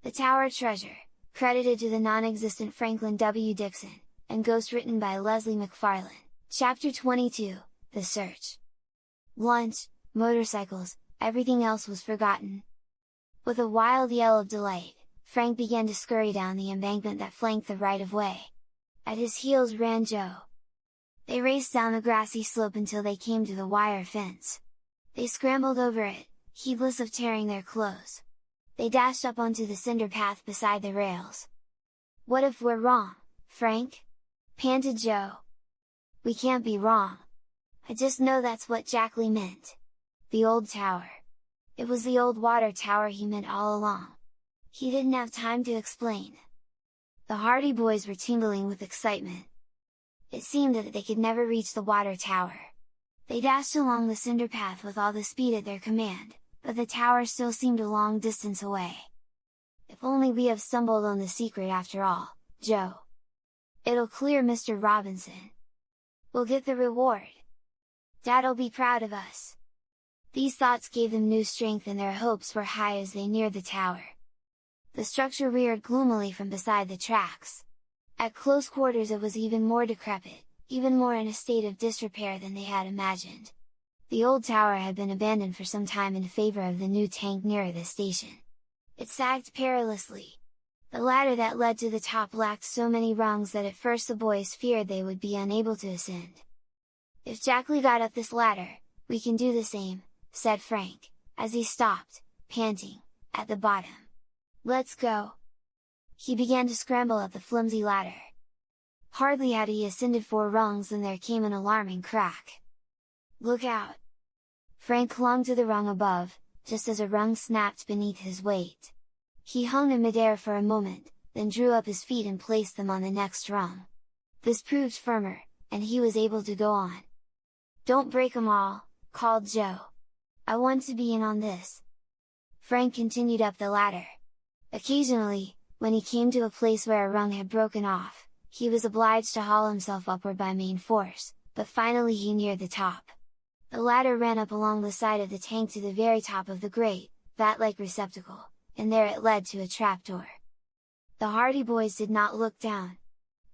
The Tower Treasure, credited to the non-existent Franklin W. Dixon, and ghost written by Leslie McFarlane. Chapter 22, The Search. Lunch, motorcycles, everything else was forgotten. With a wild yell of delight, Frank began to scurry down the embankment that flanked the right-of-way. At his heels ran Joe. They raced down the grassy slope until they came to the wire fence. They scrambled over it, heedless of tearing their clothes. They dashed up onto the cinder path beside the rails. "What if we're wrong, Frank?" panted Joe. "We can't be wrong. I just know that's what Jack Lee meant. The old tower. It was the old water tower he meant all along." He didn't have time to explain. The Hardy Boys were tingling with excitement. It seemed that they could never reach the water tower. They dashed along the cinder path with all the speed at their command, but the tower still seemed a long distance away. "If only we have stumbled on the secret after all, Joe! It'll clear Mr. Robinson! We'll get the reward! Dad'll be proud of us!" These thoughts gave them new strength and their hopes were high as they neared the tower. The structure reared gloomily from beside the tracks. At close quarters it was even more decrepit, even more in a state of disrepair than they had imagined. The old tower had been abandoned for some time in favor of the new tank nearer the station. It sagged perilously. The ladder that led to the top lacked so many rungs that at first the boys feared they would be unable to ascend. "If Jack Lee got up this ladder, we can do the same," said Frank, as he stopped, panting, at the bottom. "Let's go!" He began to scramble up the flimsy ladder. Hardly had he ascended 4 rungs than there came an alarming crack. "Look out!" Frank clung to the rung above, just as a rung snapped beneath his weight. He hung in midair for a moment, then drew up his feet and placed them on the next rung. This proved firmer, and he was able to go on. "Don't break 'em all," called Joe. "I want to be in on this." Frank continued up the ladder. Occasionally, when he came to a place where a rung had broken off, he was obliged to haul himself upward by main force, but finally he neared the top. The ladder ran up along the side of the tank to the very top of the great, vat-like receptacle, and there it led to a trapdoor. The Hardy Boys did not look down.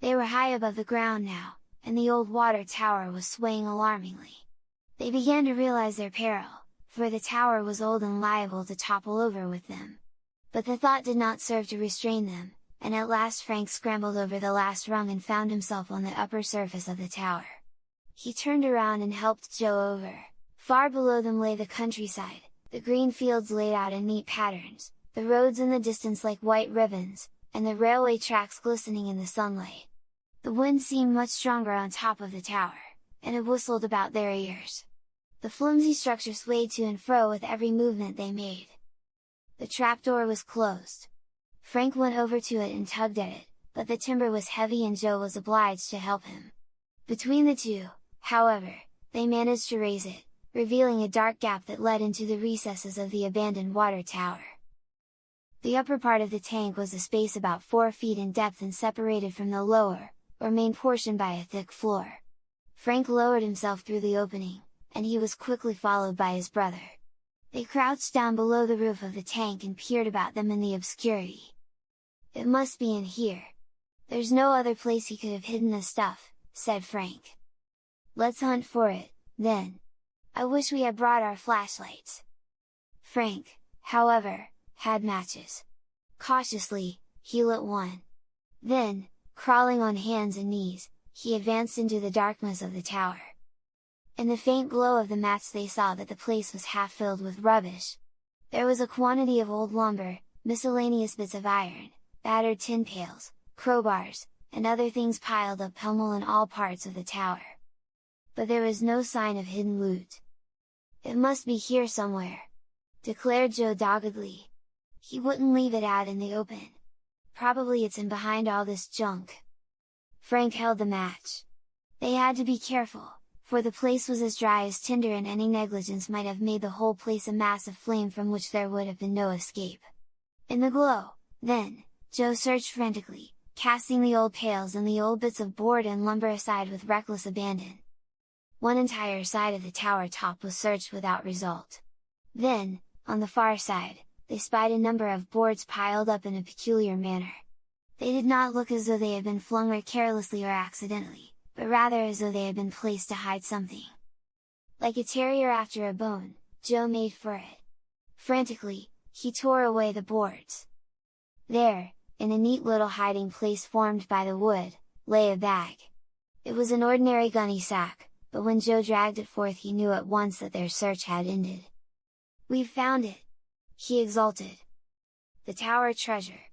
They were high above the ground now, and the old water tower was swaying alarmingly. They began to realize their peril, for the tower was old and liable to topple over with them. But the thought did not serve to restrain them, and at last Frank scrambled over the last rung and found himself on the upper surface of the tower. He turned around and helped Joe over. Far below them lay the countryside, the green fields laid out in neat patterns, the roads in the distance like white ribbons, and the railway tracks glistening in the sunlight. The wind seemed much stronger on top of the tower, and it whistled about their ears. The flimsy structure swayed to and fro with every movement they made. The trapdoor was closed. Frank went over to it and tugged at it, but the timber was heavy and Joe was obliged to help him. Between the two, however, they managed to raise it, revealing a dark gap that led into the recesses of the abandoned water tower. The upper part of the tank was a space about 4 feet in depth and separated from the lower, or main portion by a thick floor. Frank lowered himself through the opening, and he was quickly followed by his brother. They crouched down below the roof of the tank and peered about them in the obscurity. "It must be in here. There's no other place he could have hidden the stuff," said Frank. "Let's hunt for it, then. I wish we had brought our flashlights." Frank, however, had matches. Cautiously, he lit one. Then, crawling on hands and knees, he advanced into the darkness of the tower. In the faint glow of the match they saw that the place was half filled with rubbish. There was a quantity of old lumber, miscellaneous bits of iron, battered tin pails, crowbars, and other things piled up pell-mell in all parts of the tower. But there was no sign of hidden loot. "It must be here somewhere," declared Joe doggedly. He wouldn't leave it out in the open. "Probably it's in behind all this junk." Frank held the match. They had to be careful, for the place was as dry as tinder and any negligence might have made the whole place a mass of flame from which there would have been no escape. In the glow, then, Joe searched frantically, casting the old pails and the old bits of board and lumber aside with reckless abandon. One entire side of the tower top was searched without result. Then, on the far side, they spied a number of boards piled up in a peculiar manner. They did not look as though they had been flung carelessly or accidentally, but rather as though they had been placed to hide something. Like a terrier after a bone, Joe made for it. Frantically, he tore away the boards. There, in a neat little hiding place formed by the wood, lay a bag. It was an ordinary gunny sack, but when Joe dragged it forth he knew at once that their search had ended. "We've found it!" he exulted. "The tower treasure!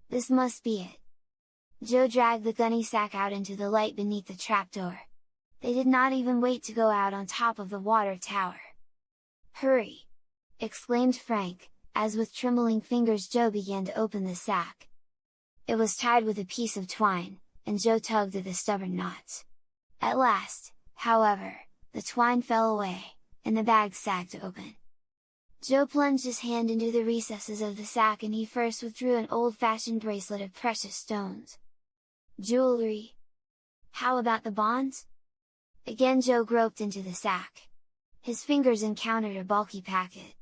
This must be it!" Joe dragged the gunny sack out into the light beneath the trapdoor. They did not even wait to go out on top of the water tower. "Hurry!" exclaimed Frank, as with trembling fingers Joe began to open the sack. It was tied with a piece of twine, and Joe tugged at the stubborn knots. At last, however, the twine fell away, and the bag sagged open. Joe plunged his hand into the recesses of the sack and he first withdrew an old-fashioned bracelet of precious stones. "Jewelry! How about the bonds?" Again Joe groped into the sack. His fingers encountered a bulky packet.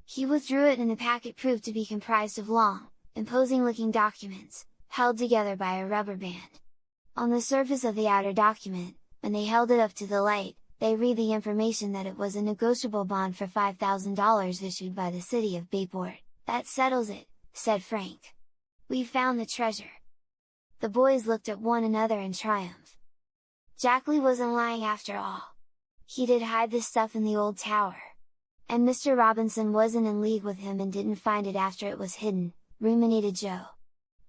He withdrew it and the packet proved to be comprised of long, imposing-looking documents, held together by a rubber band. On the surface of the outer document, when they held it up to the light, they read the information that it was a negotiable bond for $5,000 issued by the city of Bayport. "That settles it," said Frank. "We've found the treasure!" The boys looked at one another in triumph. Jackley wasn't lying after all. He did hide the stuff in the old tower. And Mr. Robinson wasn't in league with him and didn't find it after it was hidden, ruminated Joe.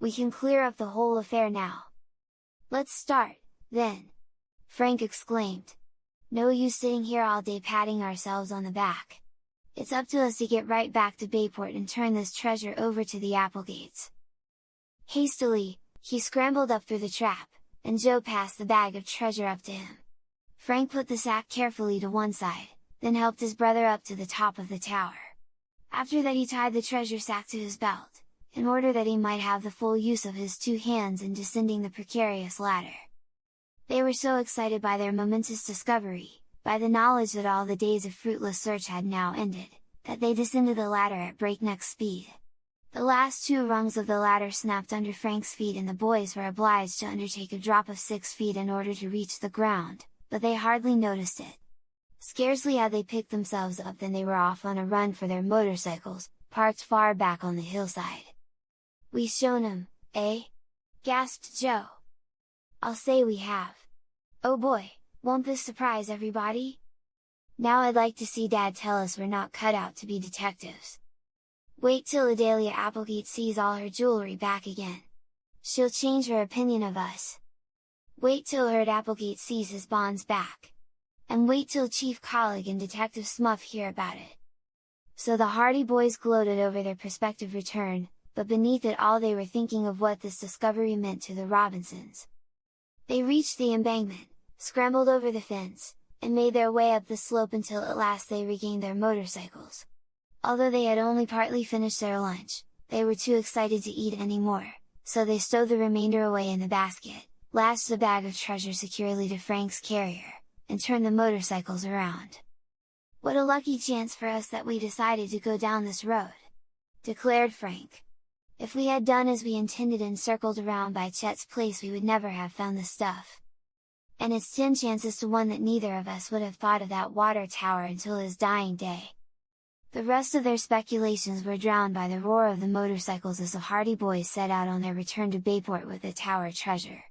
"We can clear up the whole affair now." "Let's start, then!" Frank exclaimed. "No use sitting here all day patting ourselves on the back. It's up to us to get right back to Bayport and turn this treasure over to the Applegates." Hastily, he scrambled up through the trap, and Joe passed the bag of treasure up to him. Frank put the sack carefully to one side, then helped his brother up to the top of the tower. After that he tied the treasure sack to his belt, in order that he might have the full use of his two hands in descending the precarious ladder. They were so excited by their momentous discovery, by the knowledge that all the days of fruitless search had now ended, that they descended the ladder at breakneck speed. The last two rungs of the ladder snapped under Frank's feet and the boys were obliged to undertake a drop of 6 feet in order to reach the ground, but they hardly noticed it. Scarcely had they picked themselves up than they were off on a run for their motorcycles, parked far back on the hillside. "We've shown 'em, eh?" gasped Joe. "I'll say we have! Oh boy, won't this surprise everybody? Now I'd like to see Dad tell us we're not cut out to be detectives. Wait till Adelia Applegate sees all her jewelry back again! She'll change her opinion of us! Wait till Erd Applegate sees his bonds back! And wait till Chief Collig and Detective Smuff hear about it!" So the hardy boys gloated over their prospective return, but beneath it all they were thinking of what this discovery meant to the Robinsons. They reached the embankment, scrambled over the fence, and made their way up the slope until at last they regained their motorcycles. Although they had only partly finished their lunch, they were too excited to eat any more, so they stowed the remainder away in the basket, lashed the bag of treasure securely to Frank's carrier, and turned the motorcycles around. "What a lucky chance for us that we decided to go down this road!" declared Frank. "If we had done as we intended and circled around by Chet's place we would never have found the stuff. And it's 10 chances to 1 that neither of us would have thought of that water tower until his dying day." The rest of their speculations were drowned by the roar of the motorcycles as the hardy boys set out on their return to Bayport with the tower treasure.